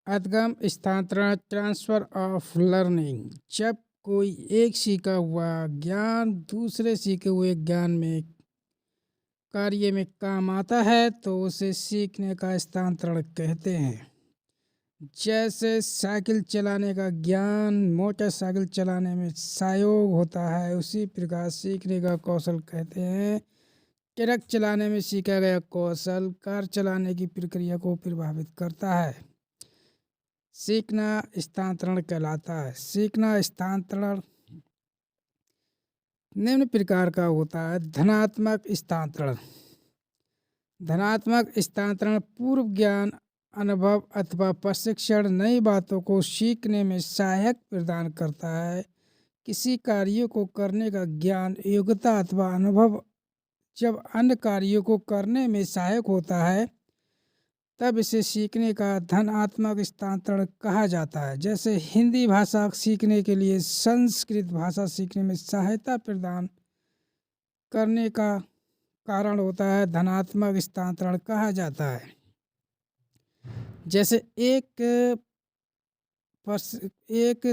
उद्गम स्थानांतरण transfer of learning. जब कोई एक सीखा हुआ ज्ञान दूसरे सीखे हुए ज्ञान में कार्य में काम आता है तो उसे सीखने का स्थानांतरण कहते हैं। जैसे साइकिल चलाने का ज्ञान मोटरसाइकिल चलाने में सहयोग होता है, उसी प्रकार सीखने का कौशल कहते हैं। ट्रक चलाने में सीखा गया कौशल कार चलाने की प्रक्रिया को प्रभावित करता है। सीखना स्थानांतरण कहलाता है। सीखना स्थानांतरण निम्न प्रकार का होता है। धनात्मक स्थानांतरण। धनात्मक स्थानांतरण पूर्व ज्ञान, अनुभव अथवा प्रशिक्षण नई बातों को सीखने में सहायक प्रदान करता है। किसी कार्य को करने का ज्ञान, योग्यता अथवा अनुभव जब अन्य कार्यों को करने में सहायक होता है तब इसे सीखने का धनात्मक स्थानांतरण कहा जाता है। जैसे हिंदी भाषा सीखने के लिए संस्कृत भाषा सीखने में सहायता प्रदान करने का कारण होता है, धनात्मक स्थानांतरण कहा जाता है। जैसे एक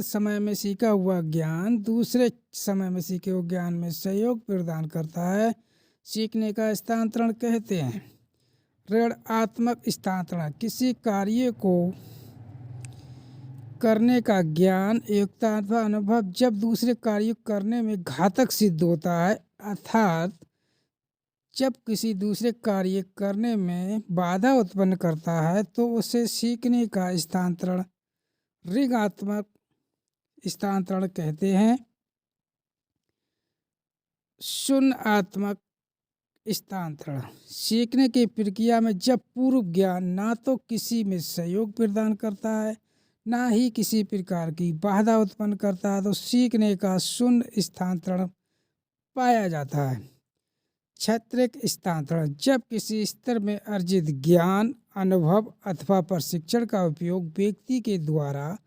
समय में सीखा हुआ ज्ञान दूसरे समय में सीखे हुए ज्ञान में सहयोग प्रदान करता है, सीखने का स्थानांतरण कहते हैं। ऋणात्मक स्थानांतरण किसी कार्य को करने का ज्ञान, योग्यता अथवा अनुभव जब दूसरे कार्य करने में घातक सिद्ध होता है, अर्थात जब किसी दूसरे कार्य करने में बाधा उत्पन्न करता है तो उसे सीखने का स्थानांतरण ऋणात्मक स्थानांतरण कहते हैं। शून्यात्मक स्थानांतरण सीखने की प्रक्रिया में जब पूर्व ज्ञान ना तो किसी में सहयोग प्रदान करता है ना ही किसी प्रकार की बाधा उत्पन्न करता है तो सीखने का शून्य स्थानांतरण पाया जाता है। क्षैतिज स्थानांतरण जब किसी स्तर में अर्जित ज्ञान, अनुभव अथवा प्रशिक्षण का उपयोग व्यक्ति के द्वारा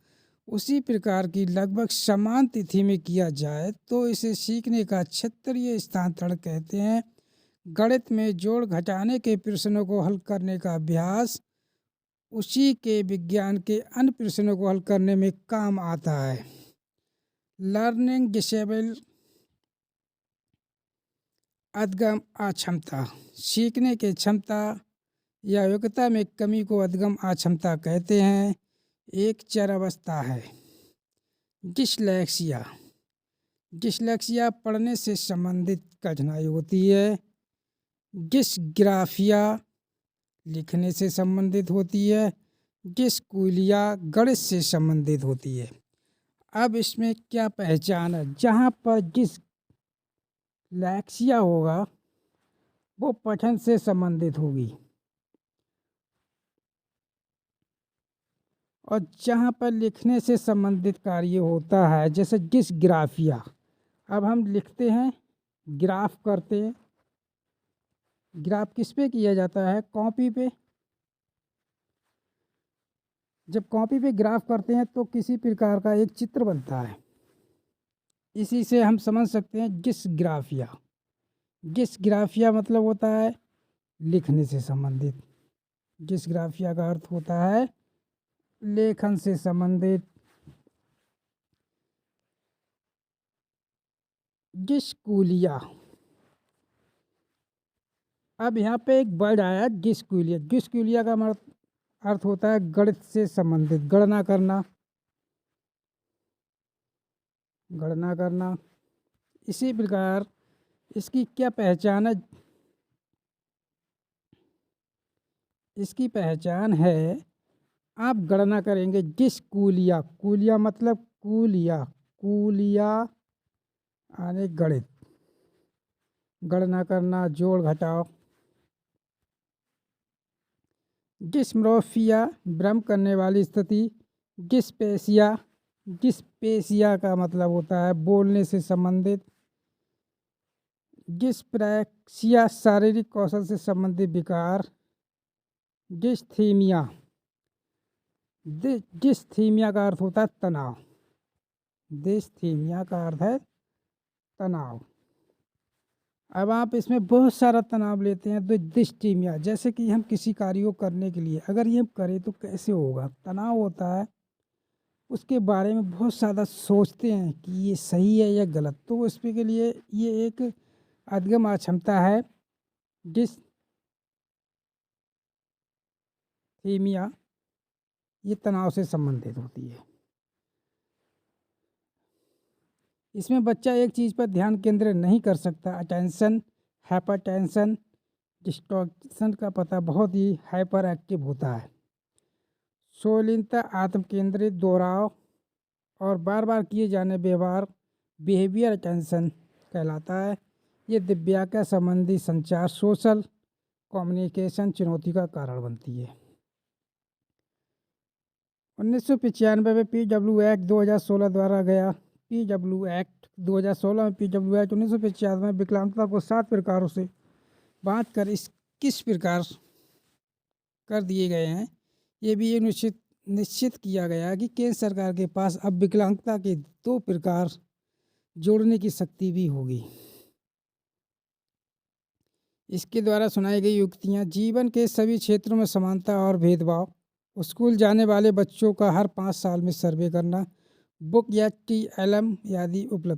उसी प्रकार की लगभग समान तिथि में किया जाए तो इसे सीखने का क्षैतिज स्थानांतरण कहते हैं। गणित में जोड़ घटाने के प्रश्नों को हल करने का अभ्यास उसी के विज्ञान के अन्य प्रश्नों को हल करने में काम आता है। लर्निंग डिसेबल उद्गम अक्षमता सीखने की क्षमता या योग्यता में कमी को उद्गम अक्षमता कहते हैं। एक चर अवस्था है। डिसलेक्सिया डिसलेक्सिया पढ़ने से संबंधित कठिनाई होती है। डिसग्राफिया लिखने से संबंधित होती है। डिस्कूलिया गणित से संबंधित होती है। अब इसमें क्या पहचान है? जहाँ पर डिसलेक्सिया होगा वो पठन से संबंधित होगी और जहाँ पर लिखने से संबंधित कार्य होता है जैसे डिसग्राफिया। अब हम लिखते हैं, ग्राफ करते हैं। ग्राफ किस पे किया जाता है? कॉपी पे। जब कॉपी पे ग्राफ करते हैं तो किसी प्रकार का एक चित्र बनता है। इसी से हम समझ सकते हैं डिसग्राफिया। डिसग्राफिया मतलब होता है लिखने से संबंधित। डिसग्राफिया का अर्थ होता है लेखन से संबंधित। डिस्कूलिया, अब यहाँ पे एक वर्ड आया डिस्कूलिया। डिस्कूलिया का अर्थ होता है गणित से संबंधित, गणना करना, गणना करना। इसी प्रकार इसकी क्या पहचान है? इसकी पहचान है आप गणना करेंगे डिस्कूलिया। कूलिया मतलब कूलिया, कूलिया यानी गणित, गणना करना, जोड़ घटाव। डिस्मोर्फिया भ्रम करने वाली स्थिति। डिस्पेसिया, डिस्पेसिया का मतलब होता है बोलने से संबंधित। डिस्प्रैक्सिया शारीरिक कौशल से संबंधित विकार। डिस्थीमिया, डिस्थीमिया का अर्थ होता है तनाव। डिस्थीमिया का अर्थ है तनाव। अब आप इसमें बहुत सारा तनाव लेते हैं तो डिस्टीमिया, जैसे कि हम किसी कार्य को करने के लिए अगर ये हम करें तो कैसे होगा, तनाव होता है, उसके बारे में बहुत ज़्यादा सोचते हैं कि ये सही है या गलत। तो इसके के लिए ये एक अधगम अक्षमता है डिस्थीमिया, ये तनाव से संबंधित होती है। इसमें बच्चा एक चीज़ पर ध्यान केंद्रित नहीं कर सकता। अटेंशन हाइपरटेंशन डिस्ट्रैक्शन का पता बहुत ही हाइपर एक्टिव होता है। सोलिनता आत्म केंद्रित दोहराव और बार बार किए जाने व्यवहार बिहेवियर अटेंशन कहलाता है। ये दिव्यांग संबंधी संचार सोशल कम्युनिकेशन चुनौती का कारण बनती है। 1995 में PW एक्ट 2016 द्वारा गया PW एक्ट 2016 में PW एक्ट 1995 में विकलांगता को 7 प्रकारों से बांट कर इस किस प्रकार कर दिए गए हैं। ये भी ये निश्चित किया गया कि केंद्र सरकार के पास अब विकलांगता के 2 प्रकार जोड़ने की शक्ति भी होगी। इसके द्वारा सुनाई गई युक्तियाँ जीवन के सभी क्षेत्रों में समानता और भेदभाव, स्कूल जाने वाले बच्चों का हर 5 साल में सर्वे करना, बुक या TLM आदि उपलब्ध